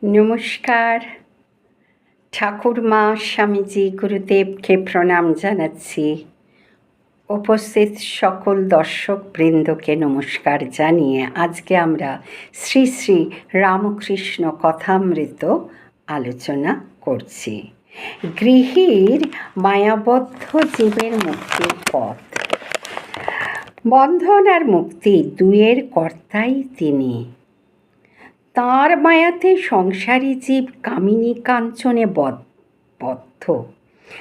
নমস্কার। ঠাকুরমা, স্বামীজি, গুরুদেবকে প্রণাম জানাচ্ছি। উপস্থিত সকল দর্শক বৃন্দকে নমস্কার জানিয়ে আজকে আমরা শ্রী শ্রী রামকৃষ্ণ কথামৃত আলোচনা করছি। গৃহীর মায়াবদ্ধ জীবের মুক্তির পথ। বন্ধন আর মুক্তি দুয়ের কর্তাই তিনি। তাঁর মায়াতে সংসারী জীব কামিনী কাঞ্চনে বদ্ধ,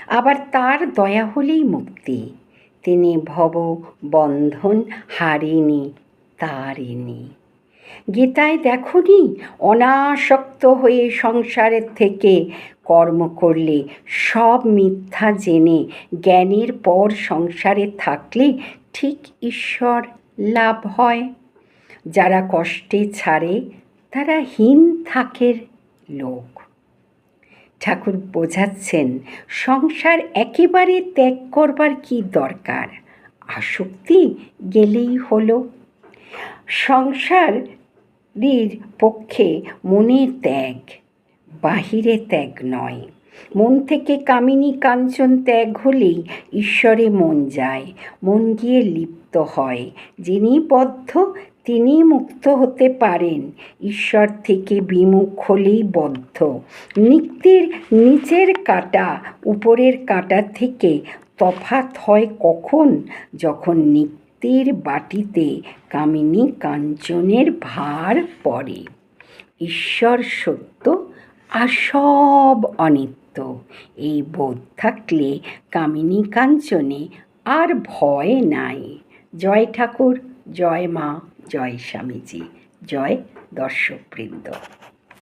আবার তার দয়া হলেই মুক্তি। তিনি ভব বন্ধন হারিনি তারিনি। গীতায় দেখনি, অনাসক্ত হয়ে সংসারের থেকে কর্ম করলে সব মিথ্যা জেনে জ্ঞানের পর সংসারে থাকলে ঠিক ঈশ্বর লাভ হয়। যারা কষ্টে ছাড়ে তারা হীন থাকের লোক। ঠাকুর বোঝাচ্ছেন, সংসার একেবারে ত্যাগ করবার কি দরকার, আসক্তি গেলেই হলো। সংসারের পক্ষে মনের ত্যাগ, বাহিরে ত্যাগ নয়। মন থেকে কামিনী কাঞ্চন ত্যাগ হলেই ঈশ্বরে মন যায়, মন গিয়ে লিপ্ত হয়। যিনি বদ্ধ তিনি মুক্ত হতে পারেন, ঈশ্বর থেকে বিমুখ হলেই বদ্ধ। নিত্যের নিচের কাঁটা উপরের কাঁটা থেকে তফাৎ হয় কখন? যখন নিত্যের বাটিতে কামিনী কাঞ্চনের ভার পড়ে। ঈশ্বর সত্য আর সব অনিত্য, এই বোধ থাকলে কামিনী কাঞ্চনে আর ভয় নাই। জয় ঠাকুর, জয় মা, জয় স্বামীজি, জয় দর্শকবৃন্দ।